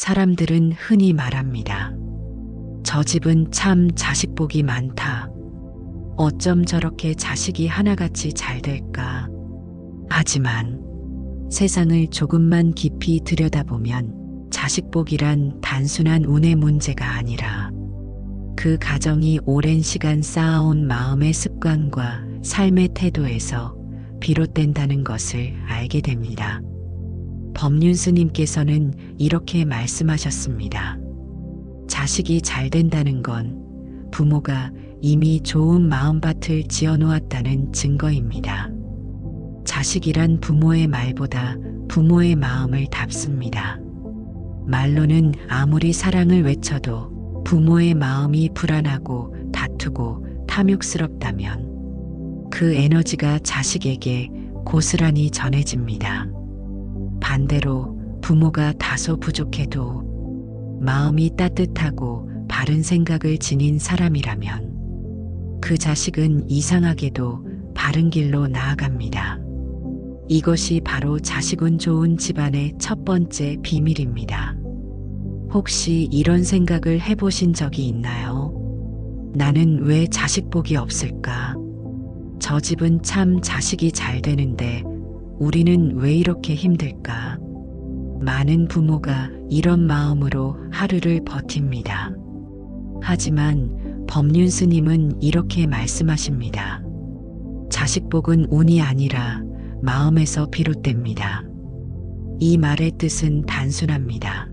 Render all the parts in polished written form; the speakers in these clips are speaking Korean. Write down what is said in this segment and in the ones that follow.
사람들은 흔히 말합니다. 저 집은 참 자식 복이 많다. 어쩜 저렇게 자식이 하나같이 잘 될까? 하지만 세상을 조금만 깊이 들여다보면 자식 복이란 단순한 운의 문제가 아니라 그 가정이 오랜 시간 쌓아온 마음의 습관과 삶의 태도에서 비롯된다는 것을 알게 됩니다. 법륜 스님께서는 이렇게 말씀하셨습니다. 자식이 잘 된다는 건 부모가 이미 좋은 마음밭을 지어놓았다는 증거입니다. 자식이란 부모의 말보다 부모의 마음을 닮습니다. 말로는 아무리 사랑을 외쳐도 부모의 마음이 불안하고 다투고 탐욕스럽다면 그 에너지가 자식에게 고스란히 전해집니다. 반대로 부모가 다소 부족해도 마음이 따뜻하고 바른 생각을 지닌 사람이라면 그 자식은 이상하게도 바른 길로 나아갑니다. 이것이 바로 자식운 좋은 집안의 첫 번째 비밀입니다. 혹시 이런 생각을 해보신 적이 있나요? 나는 왜 자식 복이 없을까? 저 집은 참 자식이 잘 되는데 우리는 왜 이렇게 힘들까? 많은 부모가 이런 마음으로 하루를 버팁니다. 하지만 법륜 스님은 이렇게 말씀하십니다. 자식 복은 운이 아니라 마음에서 비롯됩니다. 이 말의 뜻은 단순합니다.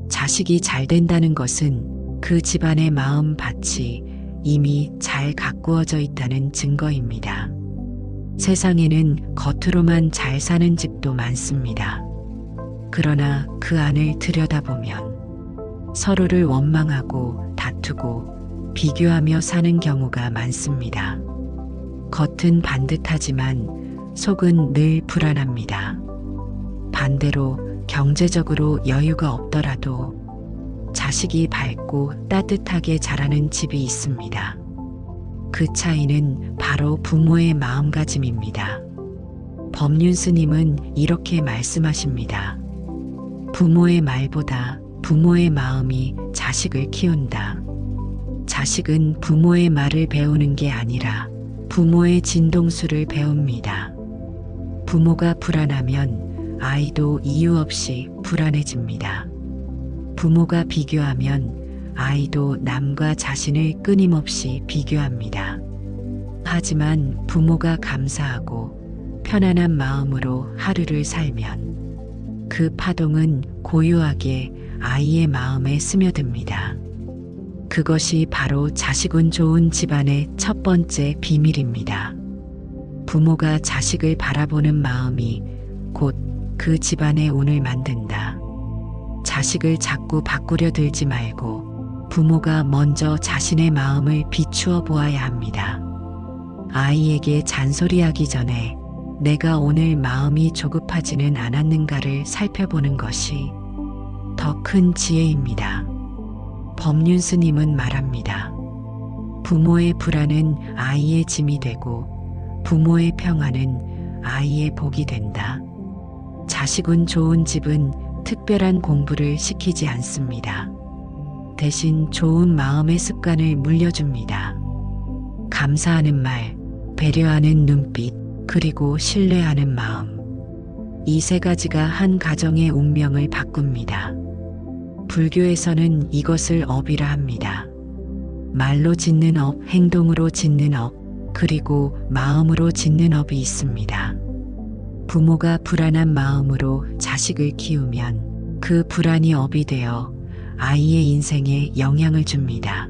자식이 잘 된다는 것은 그 집안의 마음밭이 이미 잘 가꾸어져 있다는 증거입니다. 세상에는 겉으로만 잘 사는 집도 많습니다. 그러나 그 안을 들여다보면 서로를 원망하고 다투고 비교하며 사는 경우가 많습니다. 겉은 반듯하지만 속은 늘 불안합니다. 반대로 경제적으로 여유가 없더라도 자식이 밝고 따뜻하게 자라는 집이 있습니다. 그 차이는 바로 부모의 마음가짐입니다. 법륜 스님은 이렇게 말씀하십니다. 부모의 말보다 부모의 마음이 자식을 키운다. 자식은 부모의 말을 배우는 게 아니라 부모의 진동수를 배웁니다. 부모가 불안하면 아이도 이유 없이 불안해집니다. 부모가 비교하면 아이도 남과 자신을 끊임없이 비교합니다. 하지만 부모가 감사하고 편안한 마음으로 하루를 살면 그 파동은 고요하게 아이의 마음에 스며듭니다. 그것이 바로 자식운 좋은 집안의 첫 번째 비밀입니다. 부모가 자식을 바라보는 마음이 곧 그 집안의 운을 만든다. 자식을 자꾸 바꾸려 들지 말고 부모가 먼저 자신의 마음을 비추어 보아야 합니다. 아이에게 잔소리하기 전에 내가 오늘 마음이 조급하지는 않았는가를 살펴보는 것이 더 큰 지혜입니다. 법륜 스님은 말합니다. 부모의 불안은 아이의 짐이 되고 부모의 평안은 아이의 복이 된다. 자식운 좋은 집은 특별한 공부를 시키지 않습니다. 대신 좋은 마음의 습관을 물려줍니다. 감사하는 말, 배려하는 눈빛, 그리고 신뢰하는 마음. 이 세 가지가 한 가정의 운명을 바꿉니다. 불교에서는 이것을 업이라 합니다. 말로 짓는 업, 행동으로 짓는 업, 그리고 마음으로 짓는 업이 있습니다. 부모가 불안한 마음으로 자식을 키우면 그 불안이 업이 되어 아이의 인생에 영향을 줍니다.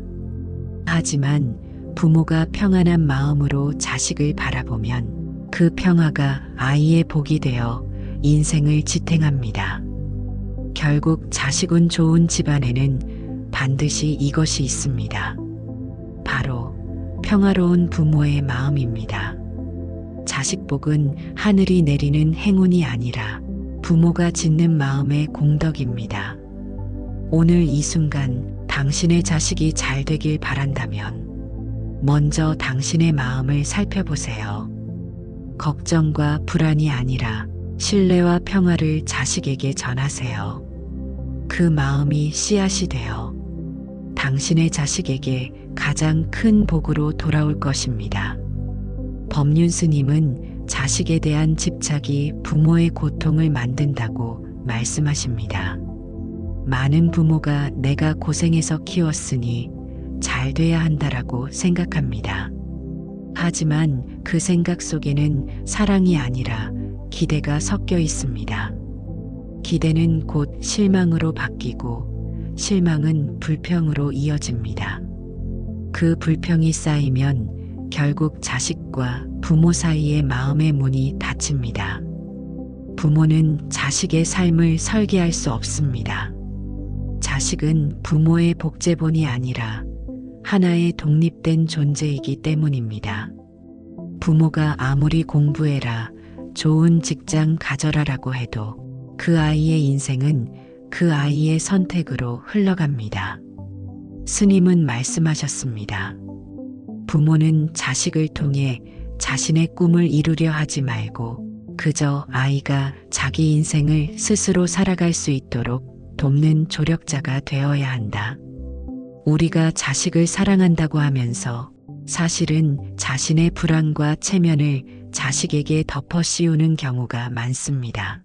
하지만 부모가 평안한 마음으로 자식을 바라보면 그 평화가 아이의 복이 되어 인생을 지탱합니다. 결국 자식운 좋은 집안에는 반드시 이것이 있습니다. 바로 평화로운 부모의 마음입니다. 자식 복은 하늘이 내리는 행운이 아니라 부모가 짓는 마음의 공덕입니다. 오늘 이 순간 당신의 자식이 잘 되길 바란다면 먼저 당신의 마음을 살펴보세요. 걱정과 불안이 아니라 신뢰와 평화를 자식에게 전하세요. 그 마음이 씨앗이 되어 당신의 자식에게 가장 큰 복으로 돌아올 것입니다. 법륜 스님은 자식에 대한 집착이 부모의 고통을 만든다고 말씀하십니다. 많은 부모가 내가 고생해서 키웠으니 잘 돼야 한다라고 생각합니다. 하지만 그 생각 속에는 사랑이 아니라 기대가 섞여 있습니다. 기대는 곧 실망으로 바뀌고 실망은 불평으로 이어집니다. 그 불평이 쌓이면 결국 자식과 부모 사이의 마음의 문이 닫힙니다. 부모는 자식의 삶을 설계할 수 없습니다. 자식은 부모의 복제본이 아니라 하나의 독립된 존재이기 때문입니다. 부모가 아무리 공부해라, 좋은 직장 가져라라고 해도 그 아이의 인생은 그 아이의 선택으로 흘러갑니다. 스님은 말씀하셨습니다. 부모는 자식을 통해 자신의 꿈을 이루려 하지 말고 그저 아이가 자기 인생을 스스로 살아갈 수 있도록 돕는 조력자가 되어야 한다. 우리가 자식을 사랑한다고 하면서 사실은 자신의 불안과 체면을 자식에게 덮어 씌우는 경우가 많습니다.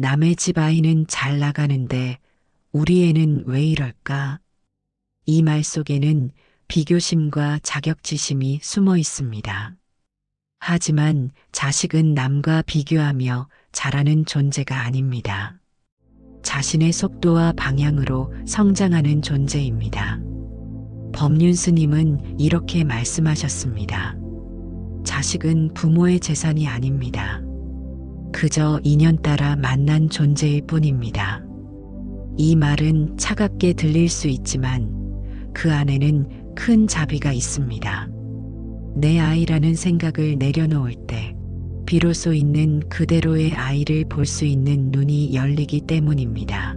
남의 집 아이는 잘 나가는데 우리 애는 왜 이럴까? 이 말 속에는 비교심과 자격지심이 숨어 있습니다. 하지만 자식은 남과 비교하며 자라는 존재가 아닙니다. 자신의 속도와 방향으로 성장하는 존재입니다. 법륜 스님은 이렇게 말씀하셨습니다. 자식은 부모의 재산이 아닙니다. 그저 인연 따라 만난 존재일 뿐입니다. 이 말은 차갑게 들릴 수 있지만 그 안에는 큰 자비가 있습니다. 내 아이라는 생각을 내려놓을 때 비로소 있는 그대로의 아이를 볼 수 있는 눈이 열리기 때문입니다.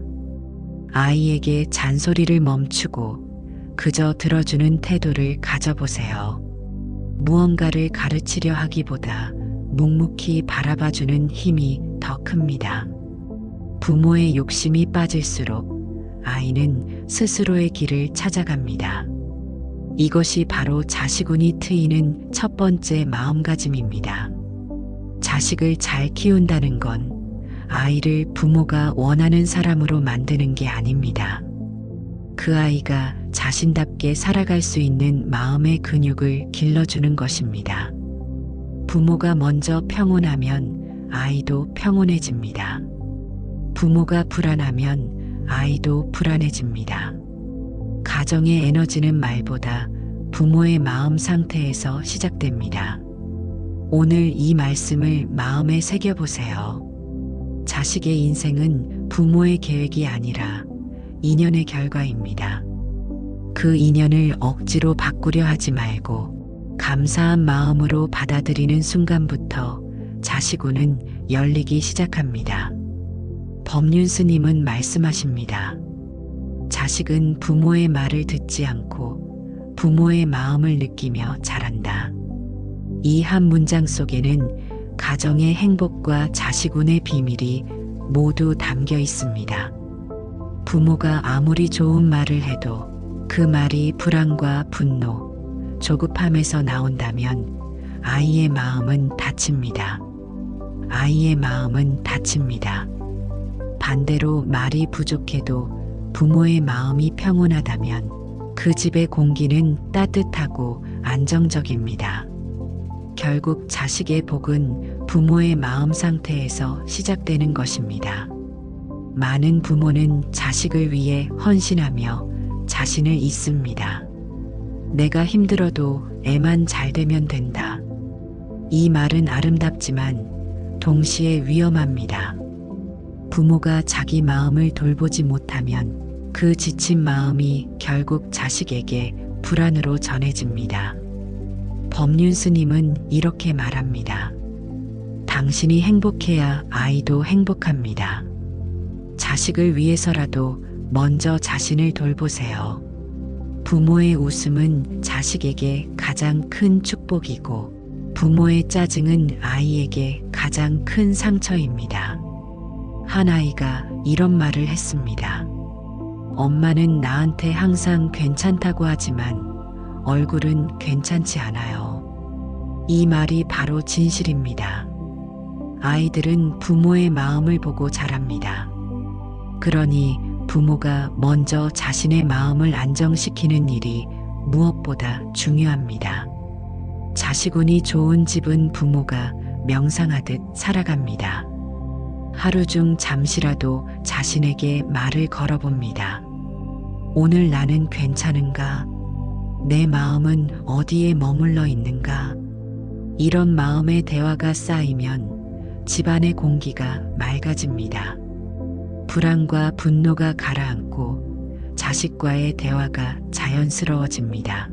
아이에게 잔소리를 멈추고 그저 들어주는 태도를 가져보세요. 무언가를 가르치려 하기보다 묵묵히 바라봐주는 힘이 더 큽니다. 부모의 욕심이 빠질수록 아이는 스스로의 길을 찾아갑니다. 이것이 바로 자식운이 트이는 첫 번째 마음가짐입니다. 자식을 잘 키운다는 건 아이를 부모가 원하는 사람으로 만드는 게 아닙니다. 그 아이가 자신답게 살아갈 수 있는 마음의 근육을 길러주는 것입니다. 부모가 먼저 평온하면 아이도 평온해집니다. 부모가 불안하면 아이도 불안해집니다. 가정의 에너지는 말보다 부모의 마음 상태에서 시작됩니다. 오늘 이 말씀을 마음에 새겨보세요. 자식의 인생은 부모의 계획이 아니라 인연의 결과입니다. 그 인연을 억지로 바꾸려 하지 말고 감사한 마음으로 받아들이는 순간부터 자식운은 열리기 시작합니다. 법륜 스님은 말씀하십니다. 자식은 부모의 말을 듣지 않고 부모의 마음을 느끼며 자란다. 이 한 문장 속에는 가정의 행복과 자식운의 비밀이 모두 담겨 있습니다. 부모가 아무리 좋은 말을 해도 그 말이 불안과 분노, 조급함에서 나온다면 아이의 마음은 다칩니다. 아이의 마음은 다칩니다. 반대로 말이 부족해도 부모의 마음이 평온하다면 그 집의 공기는 따뜻하고 안정적입니다. 결국 자식의 복은 부모의 마음 상태에서 시작되는 것입니다. 많은 부모는 자식을 위해 헌신하며 자신을 잊습니다. 내가 힘들어도 애만 잘 되면 된다. 이 말은 아름답지만 동시에 위험합니다. 부모가 자기 마음을 돌보지 못하면 그 지친 마음이 결국 자식에게 불안으로 전해집니다. 법륜 스님은 이렇게 말합니다. 당신이 행복해야 아이도 행복합니다. 자식을 위해서라도 먼저 자신을 돌보세요. 부모의 웃음은 자식에게 가장 큰 축복이고 부모의 짜증은 아이에게 가장 큰 상처입니다. 한 아이가 이런 말을 했습니다. 엄마는 나한테 항상 괜찮다고 하지만 얼굴은 괜찮지 않아요. 이 말이 바로 진실입니다. 아이들은 부모의 마음을 보고 자랍니다. 그러니 부모가 먼저 자신의 마음을 안정시키는 일이 무엇보다 중요합니다. 자식 운이 좋은 집은 부모가 명상하듯 살아갑니다. 하루 중 잠시라도 자신에게 말을 걸어봅니다. 오늘 나는 괜찮은가? 내 마음은 어디에 머물러 있는가? 이런 마음의 대화가 쌓이면 집안의 공기가 맑아집니다. 불안과 분노가 가라앉고 자식과의 대화가 자연스러워집니다.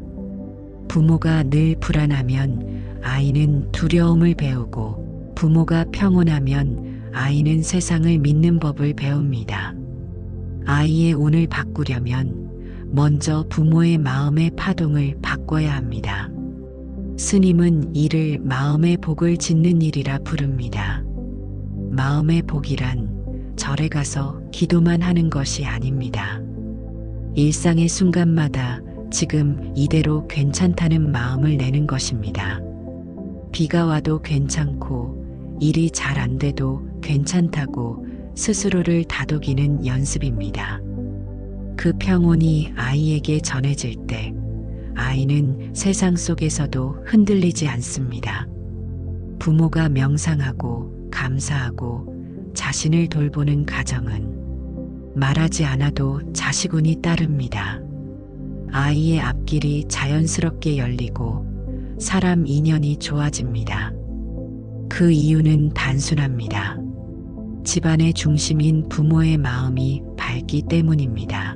부모가 늘 불안하면 아이는 두려움을 배우고 부모가 평온하면 아이는 세상을 믿는 법을 배웁니다. 아이의 운을 바꾸려면 먼저 부모의 마음의 파동을 바꿔야 합니다. 스님은 이를 마음의 복을 짓는 일이라 부릅니다. 마음의 복이란 절에 가서 기도만 하는 것이 아닙니다. 일상의 순간마다 지금 이대로 괜찮다는 마음을 내는 것입니다. 비가 와도 괜찮고 일이 잘 안 돼도 괜찮다고 스스로를 다독이는 연습입니다. 그 평온이 아이에게 전해질 때 아이는 세상 속에서도 흔들리지 않습니다. 부모가 명상하고 감사하고 자신을 돌보는 가정은 말하지 않아도 자식 운이 따릅니다. 아이의 앞길이 자연스럽게 열리고 사람 인연이 좋아집니다. 그 이유는 단순합니다. 집안의 중심인 부모의 마음이 밝기 때문입니다.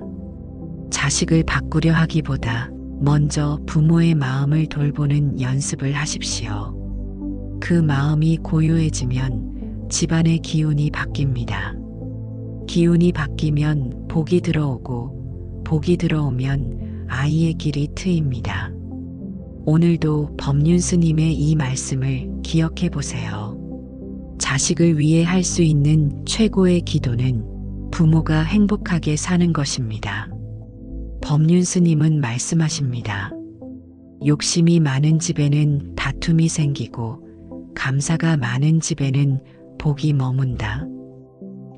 자식을 바꾸려 하기보다 먼저 부모의 마음을 돌보는 연습을 하십시오. 그 마음이 고요해지면 집안의 기운이 바뀝니다. 기운이 바뀌면 복이 들어오고 복이 들어오면 아이의 길이 트입니다. 오늘도 법륜 스님의 이 말씀을 기억해 보세요. 자식을 위해 할 수 있는 최고의 기도는 부모가 행복하게 사는 것입니다. 법륜 스님은 말씀하십니다. 욕심이 많은 집에는 다툼이 생기고 감사가 많은 집에는 복이 머문다.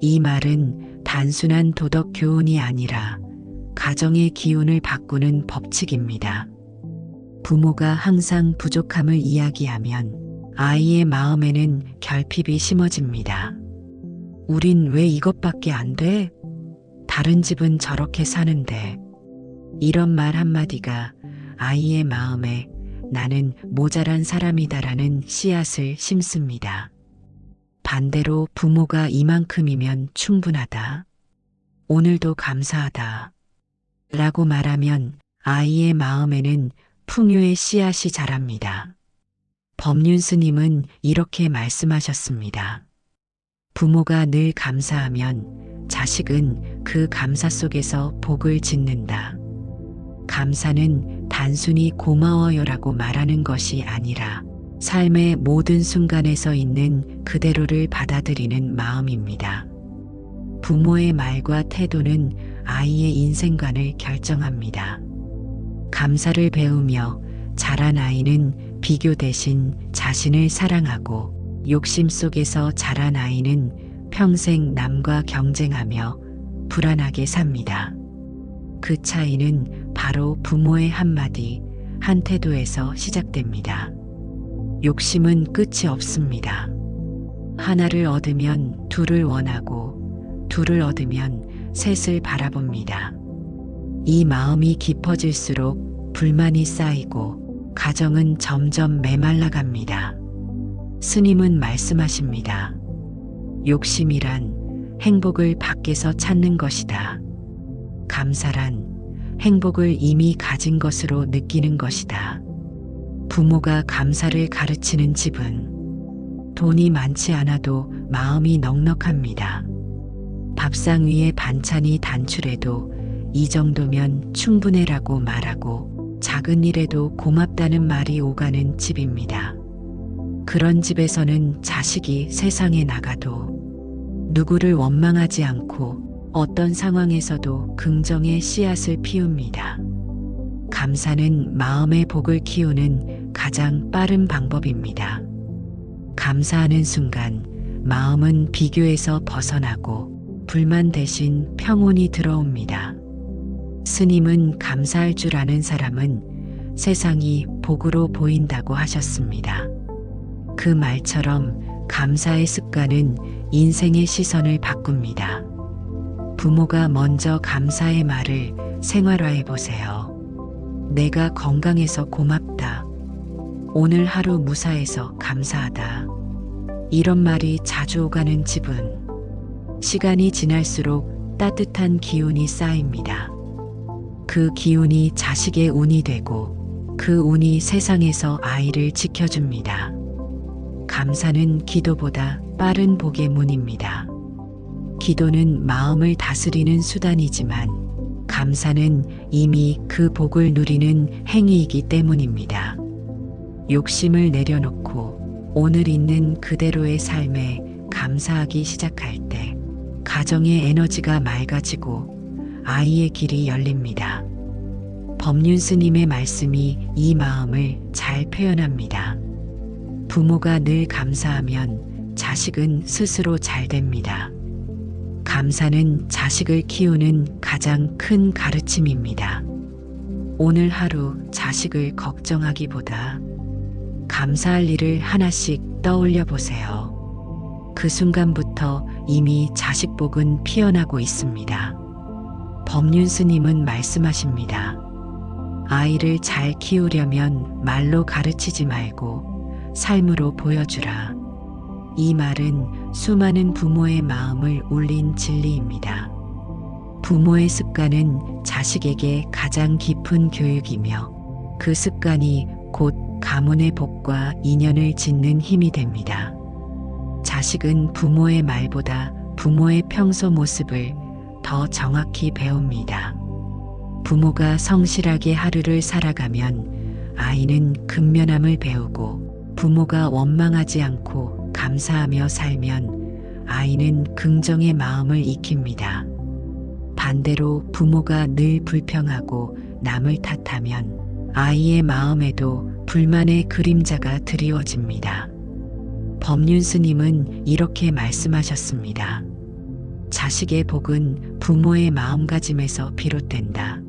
이 말은 단순한 도덕 교훈이 아니라 가정의 기운을 바꾸는 법칙입니다. 부모가 항상 부족함을 이야기하면 아이의 마음에는 결핍이 심어집니다. 우린 왜 이것밖에 안 돼? 다른 집은 저렇게 사는데. 이런 말 한마디가 아이의 마음에 나는 모자란 사람이다라는 씨앗을 심습니다. 반대로 부모가 이만큼이면 충분하다. 오늘도 감사하다. 라고 말하면 아이의 마음에는 풍요의 씨앗이 자랍니다. 법륜 스님은 이렇게 말씀하셨습니다. 부모가 늘 감사하면 자식은 그 감사 속에서 복을 짓는다. 감사는 단순히 고마워요라고 말하는 것이 아니라 삶의 모든 순간에서 있는 그대로를 받아들이는 마음입니다. 부모의 말과 태도는 아이의 인생관을 결정합니다. 감사를 배우며 자란 아이는 비교 대신 자신을 사랑하고 욕심 속에서 자란 아이는 평생 남과 경쟁하며 불안하게 삽니다. 그 차이는 바로 부모의 한마디, 한 태도에서 시작됩니다. 욕심은 끝이 없습니다. 하나를 얻으면 둘을 원하고 둘을 얻으면 셋을 바라봅니다. 이 마음이 깊어질수록 불만이 쌓이고 가정은 점점 메말라갑니다. 스님은 말씀하십니다. 욕심이란 행복을 밖에서 찾는 것이다. 감사란 행복을 이미 가진 것으로 느끼는 것이다. 부모가 감사를 가르치는 집은 돈이 많지 않아도 마음이 넉넉합니다. 밥상 위에 반찬이 단출해도 이 정도면 충분해라고 말하고 작은 일에도 고맙다는 말이 오가는 집입니다. 그런 집에서는 자식이 세상에 나가도 누구를 원망하지 않고 어떤 상황에서도 긍정의 씨앗을 피웁니다. 감사는 마음의 복을 키우는 가장 빠른 방법입니다. 감사하는 순간 마음은 비교에서 벗어나고 불만 대신 평온이 들어옵니다. 스님은 감사할 줄 아는 사람은 세상이 복으로 보인다고 하셨습니다. 그 말처럼 감사의 습관은 인생의 시선을 바꿉니다. 부모가 먼저 감사의 말을 생활화해 보세요. 내가 건강해서 고맙다. 오늘 하루 무사해서 감사하다. 이런 말이 자주 오가는 집은 시간이 지날수록 따뜻한 기운이 쌓입니다. 그 기운이 자식의 운이 되고 그 운이 세상에서 아이를 지켜줍니다. 감사는 기도보다 빠른 복의 문입니다. 기도는 마음을 다스리는 수단이지만 감사는 이미 그 복을 누리는 행위이기 때문입니다. 욕심을 내려놓고 오늘 있는 그대로의 삶에 감사하기 시작할 때 가정의 에너지가 맑아지고 아이의 길이 열립니다. 법륜 스님의 말씀이 이 마음을 잘 표현합니다. 부모가 늘 감사하면 자식은 스스로 잘 됩니다. 감사는 자식을 키우는 가장 큰 가르침입니다. 오늘 하루 자식을 걱정하기보다 감사할 일을 하나씩 떠올려 보세요. 그 순간부터 이미 자식 복은 피어나고 있습니다. 법륜 스님은 말씀하십니다. 아이를 잘 키우려면 말로 가르치지 말고 삶으로 보여주라. 이 말은 수많은 부모의 마음을 울린 진리입니다. 부모의 습관은 자식에게 가장 깊은 교육이며 그 습관이 곧 가문의 복과 인연을 짓는 힘이 됩니다. 자식은 부모의 말보다 부모의 평소 모습을 더 정확히 배웁니다. 부모가 성실하게 하루를 살아가면 아이는 근면함을 배우고 부모가 원망하지 않고 감사하며 살면 아이는 긍정의 마음을 익힙니다. 반대로 부모가 늘 불평하고 남을 탓하면 아이의 마음에도 불만의 그림자가 드리워집니다. 법륜 스님은 이렇게 말씀하셨습니다. 자식의 복은 부모의 마음가짐에서 비롯된다.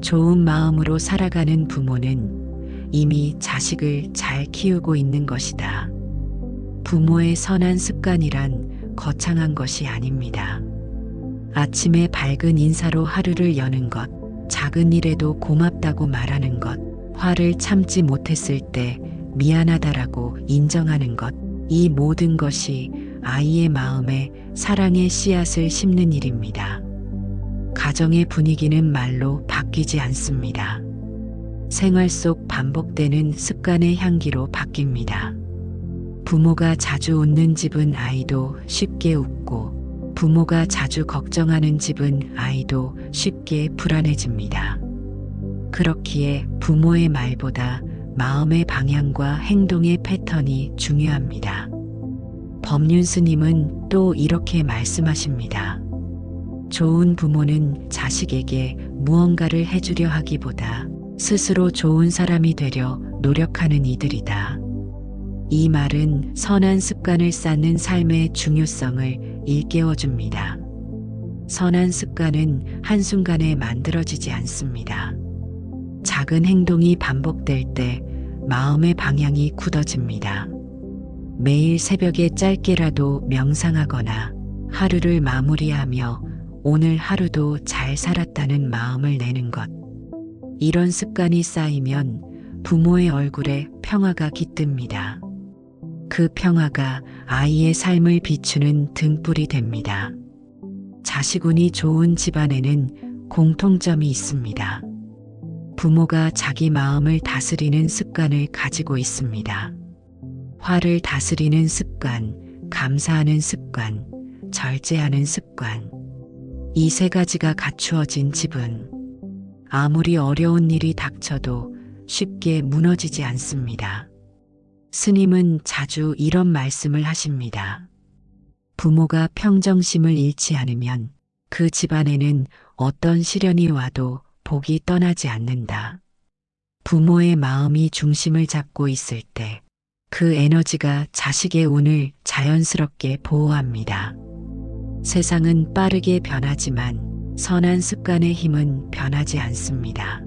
좋은 마음으로 살아가는 부모는 이미 자식을 잘 키우고 있는 것이다. 부모의 선한 습관이란 거창한 것이 아닙니다. 아침에 밝은 인사로 하루를 여는 것, 작은 일에도 고맙다고 말하는 것, 화를 참지 못했을 때 미안하다라고 인정하는 것, 이 모든 것이 아이의 마음에 사랑의 씨앗을 심는 일입니다. 가정의 분위기는 말로 바뀌지 않습니다. 생활 속 반복되는 습관의 향기로 바뀝니다. 부모가 자주 웃는 집은 아이도 쉽게 웃고, 부모가 자주 걱정하는 집은 아이도 쉽게 불안해집니다. 그렇기에 부모의 말보다 마음의 방향과 행동의 패턴이 중요합니다. 법륜 스님은 또 이렇게 말씀하십니다. 좋은 부모는 자식에게 무언가를 해주려 하기보다 스스로 좋은 사람이 되려 노력하는 이들이다. 이 말은 선한 습관을 쌓는 삶의 중요성을 일깨워줍니다. 선한 습관은 한순간에 만들어지지 않습니다. 작은 행동이 반복될 때 마음의 방향이 굳어집니다. 매일 새벽에 짧게라도 명상하거나 하루를 마무리하며 오늘 하루도 잘 살았다는 마음을 내는 것. 이런 습관이 쌓이면 부모의 얼굴에 평화가 깃듭니다. 그 평화가 아이의 삶을 비추는 등불이 됩니다. 자식운이 좋은 집안에는 공통점이 있습니다. 부모가 자기 마음을 다스리는 습관을 가지고 있습니다. 화를 다스리는 습관, 감사하는 습관, 절제하는 습관. 이 세 가지가 갖추어진 집은 아무리 어려운 일이 닥쳐도 쉽게 무너지지 않습니다. 스님은 자주 이런 말씀을 하십니다. 부모가 평정심을 잃지 않으면 그 집안에는 어떤 시련이 와도 복이 떠나지 않는다. 부모의 마음이 중심을 잡고 있을 때 그 에너지가 자식의 운을 자연스럽게 보호합니다. 세상은 빠르게 변하지만 선한 습관의 힘은 변하지 않습니다.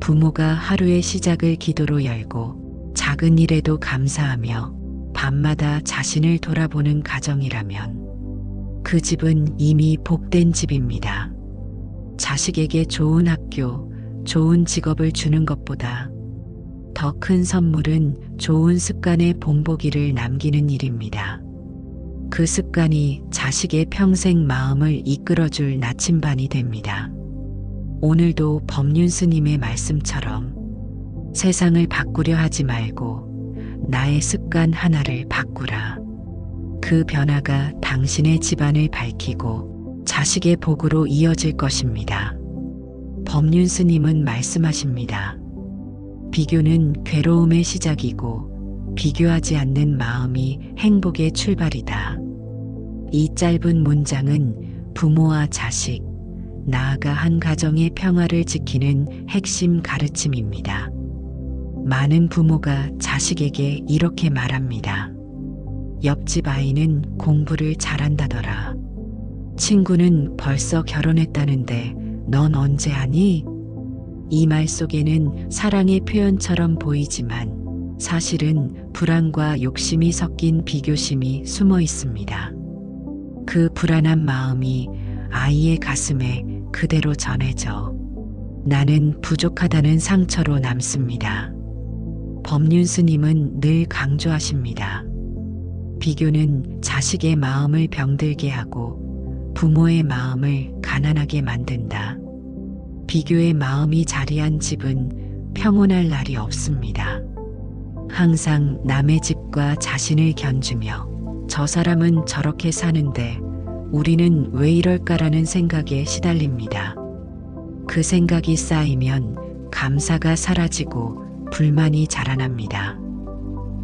부모가 하루의 시작을 기도로 열고 작은 일에도 감사하며 밤마다 자신을 돌아보는 가정이라면 그 집은 이미 복된 집입니다. 자식에게 좋은 학교, 좋은 직업을 주는 것보다 더 큰 선물은 좋은 습관의 본보기를 남기는 일입니다. 그 습관이 자식의 평생 마음을 이끌어줄 나침반이 됩니다. 오늘도 법륜 스님의 말씀처럼 세상을 바꾸려 하지 말고 나의 습관 하나를 바꾸라. 그 변화가 당신의 집안을 밝히고 자식의 복으로 이어질 것입니다. 법륜 스님은 말씀하십니다. 비교는 괴로움의 시작이고 비교하지 않는 마음이 행복의 출발이다. 이 짧은 문장은 부모와 자식, 나아가 한 가정의 평화를 지키는 핵심 가르침입니다. 많은 부모가 자식에게 이렇게 말합니다. 옆집 아이는 공부를 잘한다더라. 친구는 벌써 결혼했다는데 넌 언제 하니? 이 말 속에는 사랑의 표현처럼 보이지만 사실은 불안과 욕심이 섞인 비교심이 숨어 있습니다. 그 불안한 마음이 아이의 가슴에 그대로 전해져 나는 부족하다는 상처로 남습니다. 법륜 스님은 늘 강조하십니다. 비교는 자식의 마음을 병들게 하고 부모의 마음을 가난하게 만든다. 비교의 마음이 자리한 집은 평온할 날이 없습니다. 항상 남의 집과 자신을 견주며 저 사람은 저렇게 사는데 우리는 왜 이럴까라는 생각에 시달립니다. 그 생각이 쌓이면 감사가 사라지고 불만이 자라납니다.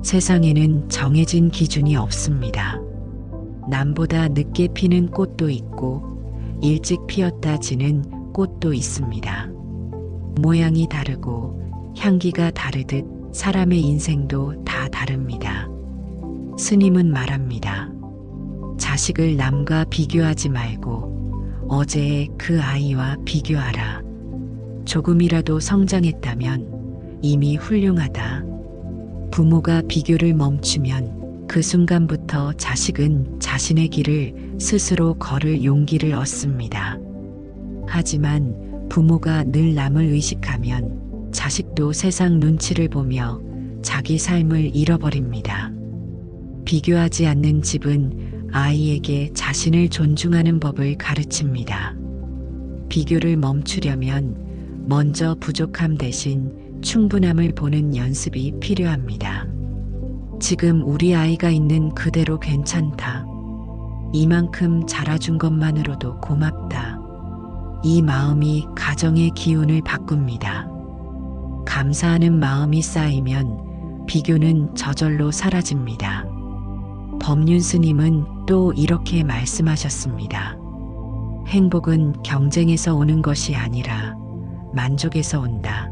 세상에는 정해진 기준이 없습니다. 남보다 늦게 피는 꽃도 있고 일찍 피었다 지는 꽃도 있습니다. 모양이 다르고 향기가 다르듯 사람의 인생도 다 다릅니다. 스님은 말합니다. 자식을 남과 비교하지 말고 어제의 그 아이와 비교하라. 조금이라도 성장했다면 이미 훌륭하다. 부모가 비교를 멈추면 그 순간부터 자식은 자신의 길을 스스로 걸을 용기를 얻습니다. 하지만 부모가 늘 남을 의식하면 자식도 세상 눈치를 보며 자기 삶을 잃어버립니다. 비교하지 않는 집은 아이에게 자신을 존중하는 법을 가르칩니다. 비교를 멈추려면 먼저 부족함 대신 충분함을 보는 연습이 필요합니다. 지금 우리 아이가 있는 그대로 괜찮다. 이만큼 자라준 것만으로도 고맙다. 이 마음이 가정의 기운을 바꿉니다. 감사하는 마음이 쌓이면 비교는 저절로 사라집니다. 법륜 스님은 또 이렇게 말씀하셨습니다. 행복은 경쟁에서 오는 것이 아니라 만족에서 온다.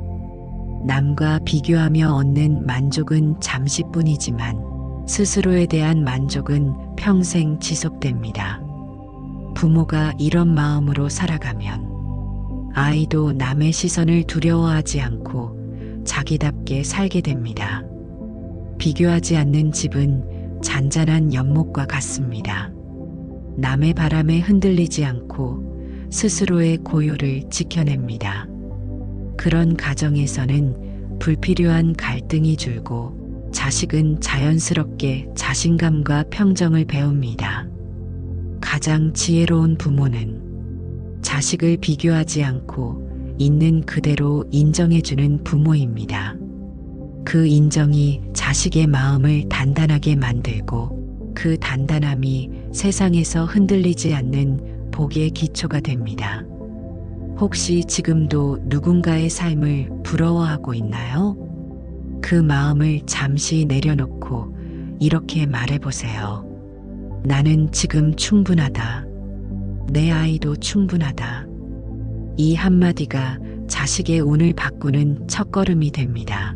남과 비교하며 얻는 만족은 잠시뿐이지만 스스로에 대한 만족은 평생 지속됩니다. 부모가 이런 마음으로 살아가면 아이도 남의 시선을 두려워하지 않고 자기답게 살게 됩니다. 비교하지 않는 집은 잔잔한 연못과 같습니다. 남의 바람에 흔들리지 않고 스스로의 고요를 지켜냅니다. 그런 가정에서는 불필요한 갈등이 줄고 자식은 자연스럽게 자신감과 평정을 배웁니다. 가장 지혜로운 부모는 자식을 비교하지 않고 있는 그대로 인정해주는 부모입니다. 그 인정이 자식의 마음을 단단하게 만들고 그 단단함이 세상에서 흔들리지 않는 복의 기초가 됩니다. 혹시 지금도 누군가의 삶을 부러워하고 있나요? 그 마음을 잠시 내려놓고 이렇게 말해보세요. 나는 지금 충분하다. 내 아이도 충분하다. 이 한마디가 자식의 운을 바꾸는 첫걸음이 됩니다.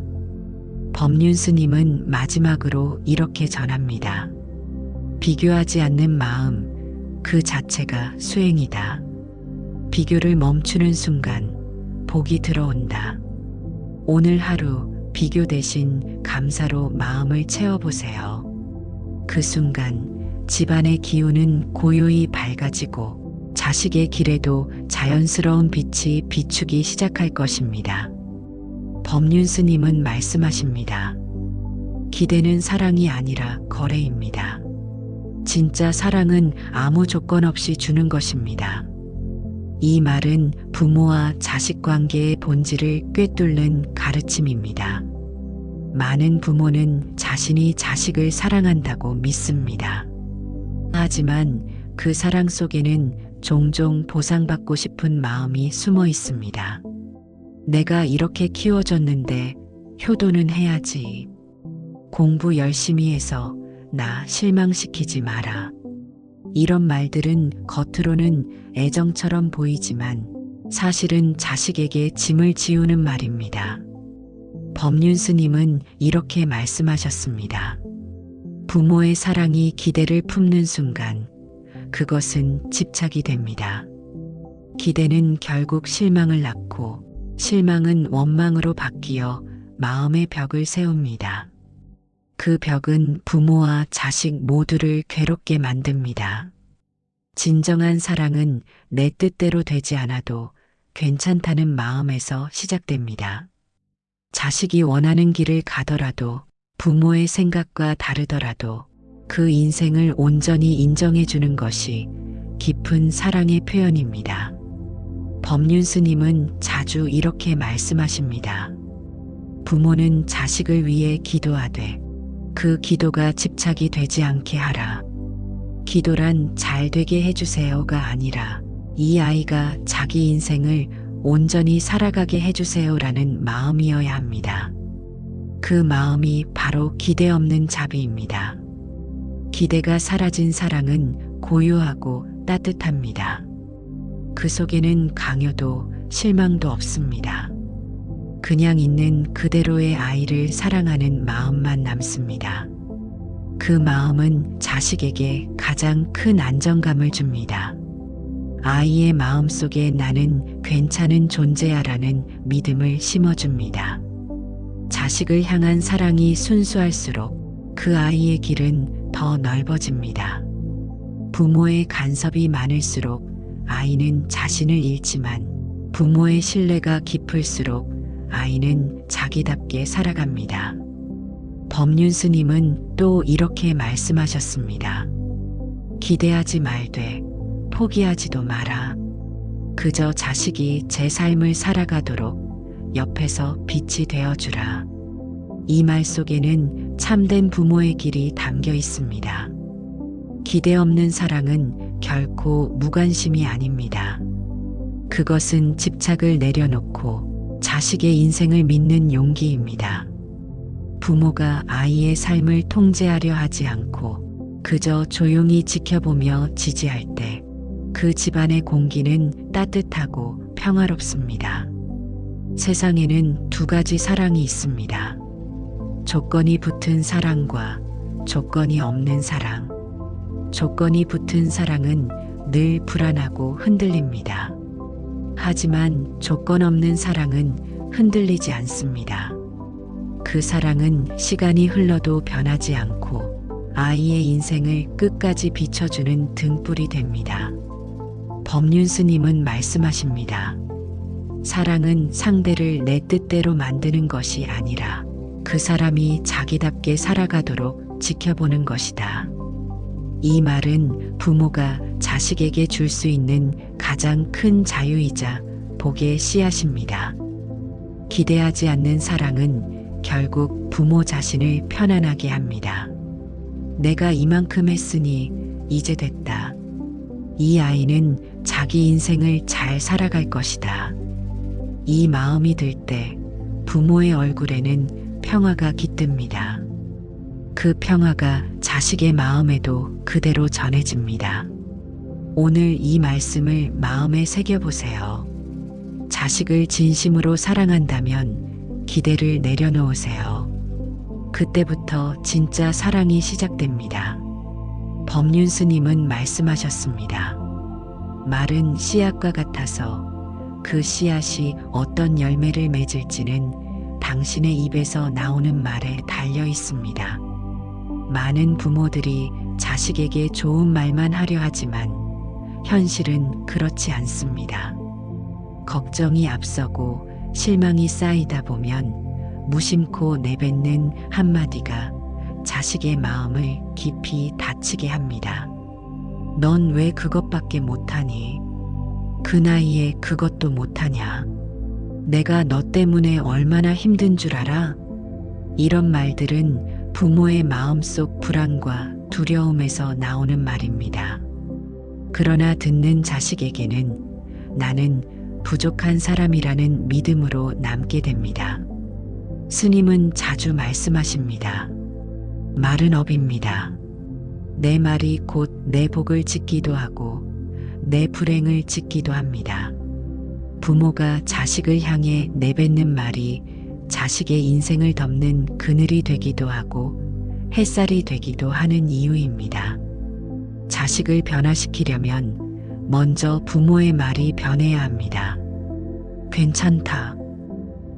법륜 스님은 마지막으로 이렇게 전합니다. 비교하지 않는 마음, 그 자체가 수행이다. 비교를 멈추는 순간 복이 들어온다. 오늘 하루 비교 대신 감사로 마음을 채워보세요. 그 순간 집안의 기운은 고요히 밝아지고 자식의 길에도 자연스러운 빛이 비추기 시작할 것입니다. 법륜 스님은 말씀하십니다. 기대는 사랑이 아니라 거래입니다. 진짜 사랑은 아무 조건 없이 주는 것입니다. 이 말은 부모와 자식 관계의 본질을 꿰뚫는 가르침입니다. 많은 부모는 자신이 자식을 사랑한다고 믿습니다. 하지만 그 사랑 속에는 종종 보상받고 싶은 마음이 숨어 있습니다. 내가 이렇게 키워줬는데 효도는 해야지. 공부 열심히 해서 나 실망시키지 마라. 이런 말들은 겉으로는 애정처럼 보이지만 사실은 자식에게 짐을 지우는 말입니다. 법륜 스님은 이렇게 말씀하셨습니다. 부모의 사랑이 기대를 품는 순간 그것은 집착이 됩니다. 기대는 결국 실망을 낳고 실망은 원망으로 바뀌어 마음의 벽을 세웁니다. 그 벽은 부모와 자식 모두를 괴롭게 만듭니다. 진정한 사랑은 내 뜻대로 되지 않아도 괜찮다는 마음에서 시작됩니다. 자식이 원하는 길을 가더라도 부모의 생각과 다르더라도 그 인생을 온전히 인정해 주는 것이 깊은 사랑의 표현입니다. 법륜 스님은 자주 이렇게 말씀하십니다. 부모는 자식을 위해 기도하되 그 기도가 집착이 되지 않게 하라. 기도란 잘 되게 해주세요가 아니라 이 아이가 자기 인생을 온전히 살아가게 해주세요라는 마음이어야 합니다. 그 마음이 바로 기대 없는 자비입니다. 기대가 사라진 사랑은 고요하고 따뜻합니다. 그 속에는 강요도 실망도 없습니다. 그냥 있는 그대로의 아이를 사랑하는 마음만 남습니다. 그 마음은 자식에게 가장 큰 안정감을 줍니다. 아이의 마음 속에 나는 괜찮은 존재야라는 믿음을 심어줍니다. 자식을 향한 사랑이 순수할수록 그 아이의 길은 더 넓어집니다. 부모의 간섭이 많을수록 아이는 자신을 잃지만 부모의 신뢰가 깊을수록 아이는 자기답게 살아갑니다. 법륜 스님은 또 이렇게 말씀하셨습니다. 기대하지 말되 포기하지도 마라. 그저 자식이 제 삶을 살아가도록 옆에서 빛이 되어주라. 이 말 속에는 참된 부모의 길이 담겨 있습니다. 기대 없는 사랑은 결코 무관심이 아닙니다. 그것은 집착을 내려놓고 자식의 인생을 믿는 용기입니다. 부모가 아이의 삶을 통제하려 하지 않고 그저 조용히 지켜보며 지지할 때 그 집안의 공기는 따뜻하고 평화롭습니다. 세상에는 두 가지 사랑이 있습니다. 조건이 붙은 사랑과 조건이 없는 사랑. 조건이 붙은 사랑은 늘 불안하고 흔들립니다. 하지만 조건 없는 사랑은 흔들리지 않습니다. 그 사랑은 시간이 흘러도 변하지 않고 아이의 인생을 끝까지 비춰주는 등불이 됩니다. 법륜 스님은 말씀하십니다. 사랑은 상대를 내 뜻대로 만드는 것이 아니라 그 사람이 자기답게 살아가도록 지켜보는 것이다. 이 말은 부모가 자식에게 줄 수 있는 가장 큰 자유이자 복의 씨앗입니다. 기대하지 않는 사랑은 결국 부모 자신을 편안하게 합니다. 내가 이만큼 했으니 이제 됐다. 이 아이는 자기 인생을 잘 살아갈 것이다. 이 마음이 들 때 부모의 얼굴에는 평화가 깃듭니다. 그 평화가 자식의 마음에도 그대로 전해집니다. 오늘 이 말씀을 마음에 새겨보세요. 자식을 진심으로 사랑한다면 기대를 내려놓으세요. 그때부터 진짜 사랑이 시작됩니다. 법륜 스님은 말씀하셨습니다. 말은 씨앗과 같아서 그 씨앗이 어떤 열매를 맺을지는 당신의 입에서 나오는 말에 달려 있습니다. 많은 부모들이 자식에게 좋은 말만 하려 하지만 현실은 그렇지 않습니다. 걱정이 앞서고 실망이 쌓이다 보면 무심코 내뱉는 한마디가 자식의 마음을 깊이 다치게 합니다. 넌 왜 그것밖에 못하니? 그 나이에 그것도 못하냐? 내가 너 때문에 얼마나 힘든 줄 알아? 이런 말들은 부모의 마음속 불안과 두려움에서 나오는 말입니다. 그러나 듣는 자식에게는 나는 부족한 사람이라는 믿음으로 남게 됩니다. 스님은 자주 말씀하십니다. 말은 업입니다. 내 말이 곧 내 복을 짓기도 하고 내 불행을 짓기도 합니다. 부모가 자식을 향해 내뱉는 말이 자식의 인생을 덮는 그늘이 되기도 하고 햇살이 되기도 하는 이유입니다. 자식을 변화시키려면 먼저 부모의 말이 변해야 합니다. 괜찮다.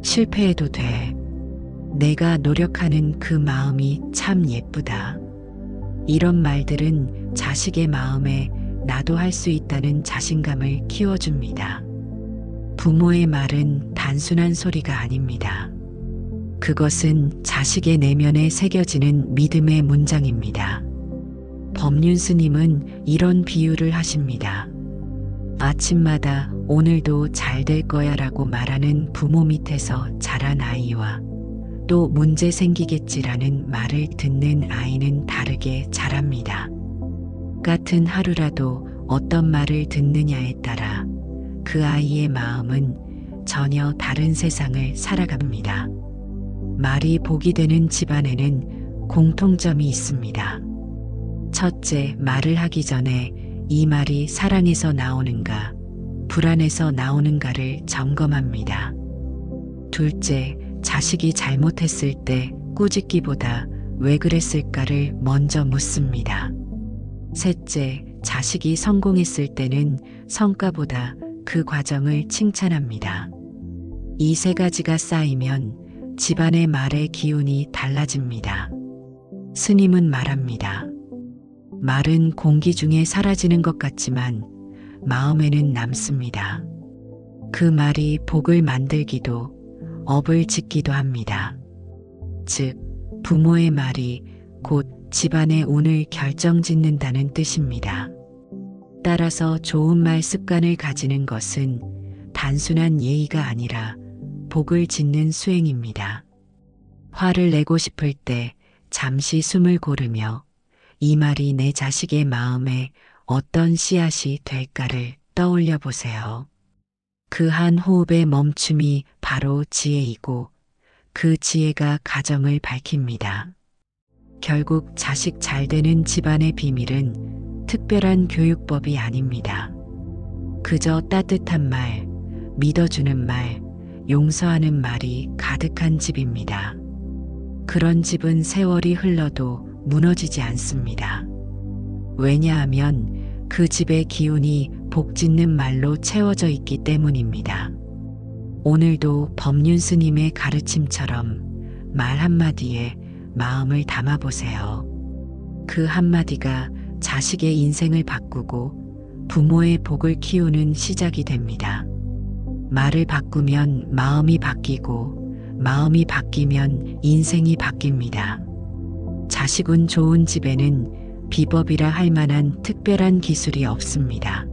실패해도 돼. 내가 노력하는 그 마음이 참 예쁘다. 이런 말들은 자식의 마음에 나도 할 수 있다는 자신감을 키워줍니다. 부모의 말은 단순한 소리가 아닙니다. 그것은 자식의 내면에 새겨지는 믿음의 문장입니다. 법륜 스님은 이런 비유를 하십니다. 아침마다 오늘도 잘 될 거야 라고 말하는 부모 밑에서 자란 아이와 또 문제 생기겠지라는 말을 듣는 아이는 다르게 자랍니다. 같은 하루라도 어떤 말을 듣느냐에 따라 그 아이의 마음은 전혀 다른 세상을 살아갑니다. 말이 복이 되는 집안에는 공통점이 있습니다. 첫째, 말을 하기 전에 이 말이 사랑에서 나오는가, 불안에서 나오는가를 점검합니다. 둘째, 자식이 잘못했을 때 꾸짖기보다 왜 그랬을까를 먼저 묻습니다. 셋째, 자식이 성공했을 때는 성과보다 그 과정을 칭찬합니다. 이 세 가지가 쌓이면 집안의 말의 기운이 달라집니다. 스님은 말합니다. 말은 공기 중에 사라지는 것 같지만 마음에는 남습니다. 그 말이 복을 만들기도 업을 짓기도 합니다. 즉, 부모의 말이 곧 집안의 운을 결정짓는다는 뜻입니다. 따라서 좋은 말 습관을 가지는 것은 단순한 예의가 아니라 복을 짓는 수행입니다. 화를 내고 싶을 때 잠시 숨을 고르며 이 말이 내 자식의 마음에 어떤 씨앗이 될까를 떠올려 보세요. 그 한 호흡의 멈춤이 바로 지혜이고 그 지혜가 가정을 밝힙니다. 결국 자식 잘 되는 집안의 비밀은 특별한 교육법이 아닙니다. 그저 따뜻한 말, 믿어주는 말, 용서하는 말이 가득한 집입니다. 그런 집은 세월이 흘러도 무너지지 않습니다. 왜냐하면 그 집의 기운이 복 짓는 말로 채워져 있기 때문입니다. 오늘도 법륜 스님의 가르침처럼 말 한마디에 마음을 담아보세요. 그 한마디가 자식의 인생을 바꾸고 부모의 복을 키우는 시작이 됩니다. 말을 바꾸면 마음이 바뀌고 마음이 바뀌면 인생이 바뀝니다. 자식운 좋은 집에는 비법이라 할 만한 특별한 기술이 없습니다.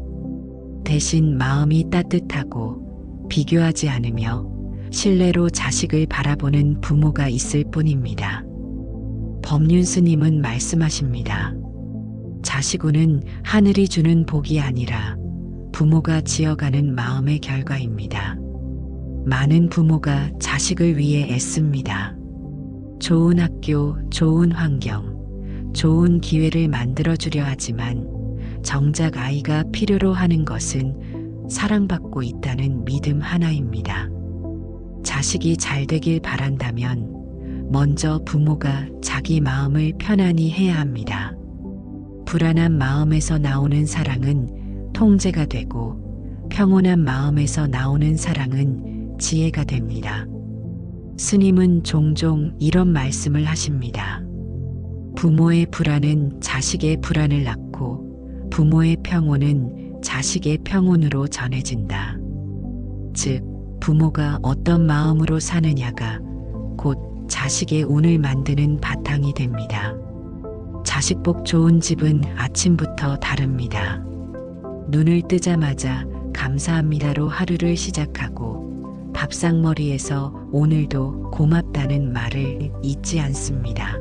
대신 마음이 따뜻하고 비교하지 않으며 신뢰로 자식을 바라보는 부모가 있을 뿐입니다. 법륜 스님은 말씀하십니다. 자식운은 하늘이 주는 복이 아니라 부모가 지어가는 마음의 결과입니다. 많은 부모가 자식을 위해 애씁니다. 좋은 학교, 좋은 환경, 좋은 기회를 만들어주려 하지만 정작 아이가 필요로 하는 것은 사랑받고 있다는 믿음 하나입니다. 자식이 잘 되길 바란다면 먼저 부모가 자기 마음을 편안히 해야 합니다. 불안한 마음에서 나오는 사랑은 통제가 되고 평온한 마음에서 나오는 사랑은 지혜가 됩니다. 스님은 종종 이런 말씀을 하십니다. 부모의 불안은 자식의 불안을 낳고 부모의 평온은 자식의 평온으로 전해진다. 즉, 부모가 어떤 마음으로 사느냐가 곧 자식의 운을 만드는 바탕이 됩니다. 자식복 좋은 집은 아침부터 다릅니다. 눈을 뜨자마자 감사합니다로 하루를 시작하고 밥상머리에서 오늘도 고맙다는 말을 잊지 않습니다.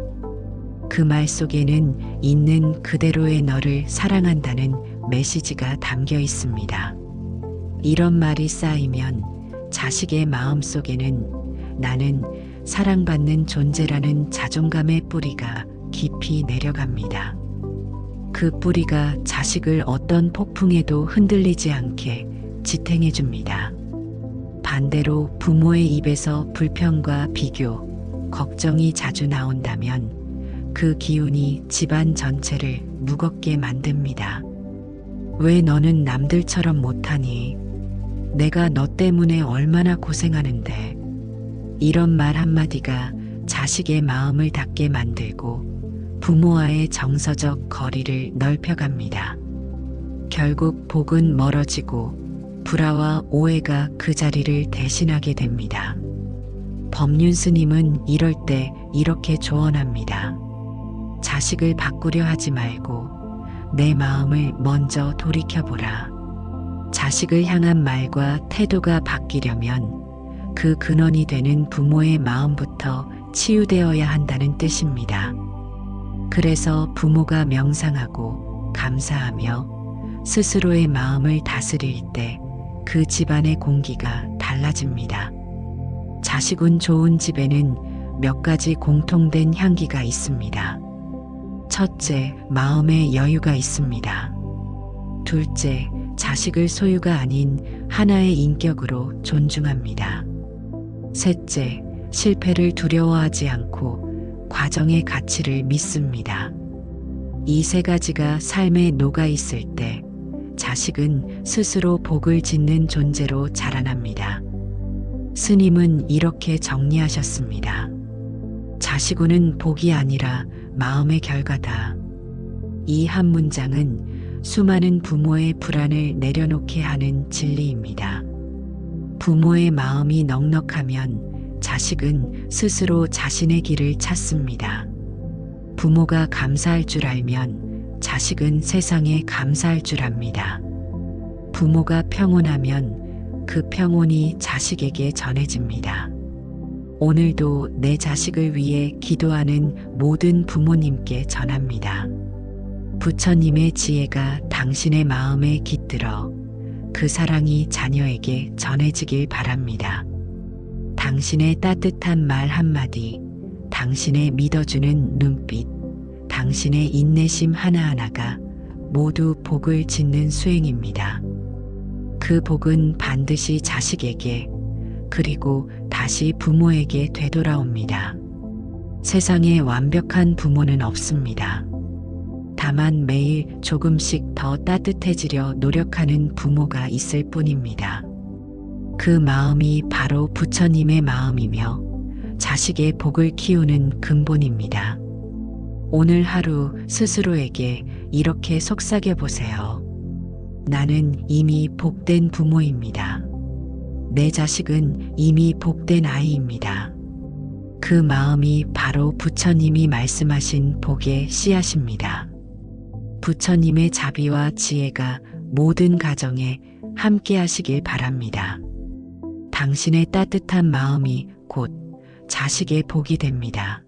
그 말 속에는 있는 그대로의 너를 사랑한다는 메시지가 담겨 있습니다. 이런 말이 쌓이면 자식의 마음 속에는 나는 사랑받는 존재라는 자존감의 뿌리가 깊이 내려갑니다. 그 뿌리가 자식을 어떤 폭풍에도 흔들리지 않게 지탱해 줍니다. 반대로 부모의 입에서 불평과 비교, 걱정이 자주 나온다면 그 기운이 집안 전체를 무겁게 만듭니다. 왜 너는 남들처럼 못하니? 내가 너 때문에 얼마나 고생하는데. 이런 말 한마디가 자식의 마음을 닫게 만들고 부모와의 정서적 거리를 넓혀갑니다. 결국 복은 멀어지고 불화와 오해가 그 자리를 대신하게 됩니다. 법륜 스님은 이럴 때 이렇게 조언합니다. 자식을 바꾸려 하지 말고 내 마음을 먼저 돌이켜보라. 자식을 향한 말과 태도가 바뀌려면 그 근원이 되는 부모의 마음부터 치유되어야 한다는 뜻입니다. 그래서 부모가 명상하고 감사하며 스스로의 마음을 다스릴 때 그 집안의 공기가 달라집니다. 자식운 좋은 집에는 몇 가지 공통된 향기가 있습니다. 첫째, 마음의 여유가 있습니다. 둘째, 자식을 소유가 아닌 하나의 인격으로 존중합니다. 셋째, 실패를 두려워하지 않고 과정의 가치를 믿습니다. 이 세 가지가 삶에 녹아 있을 때 자식은 스스로 복을 짓는 존재로 자라납니다. 스님은 이렇게 정리하셨습니다. 자식운은 복이 아니라 마음의 결과다. 이 한 문장은 수많은 부모의 불안을 내려놓게 하는 진리입니다. 부모의 마음이 넉넉하면 자식은 스스로 자신의 길을 찾습니다. 부모가 감사할 줄 알면 자식은 세상에 감사할 줄 압니다. 부모가 평온하면 그 평온이 자식에게 전해집니다. 오늘도 내 자식을 위해 기도하는 모든 부모님께 전합니다. 부처님의 지혜가 당신의 마음에 깃들어 그 사랑이 자녀에게 전해지길 바랍니다. 당신의 따뜻한 말 한마디, 당신의 믿어주는 눈빛, 당신의 인내심 하나하나가 모두 복을 짓는 수행입니다. 그 복은 반드시 자식에게 그리고 다시 부모에게 되돌아옵니다. 세상에 완벽한 부모는 없습니다. 다만 매일 조금씩 더 따뜻해지려 노력하는 부모가 있을 뿐입니다. 그 마음이 바로 부처님의 마음이며 자식의 복을 키우는 근본입니다. 오늘 하루 스스로에게 이렇게 속삭여 보세요. 나는 이미 복된 부모입니다. 내 자식은 이미 복된 아이입니다. 그 마음이 바로 부처님이 말씀하신 복의 씨앗입니다. 부처님의 자비와 지혜가 모든 가정에 함께 하시길 바랍니다. 당신의 따뜻한 마음이 곧 자식의 복이 됩니다.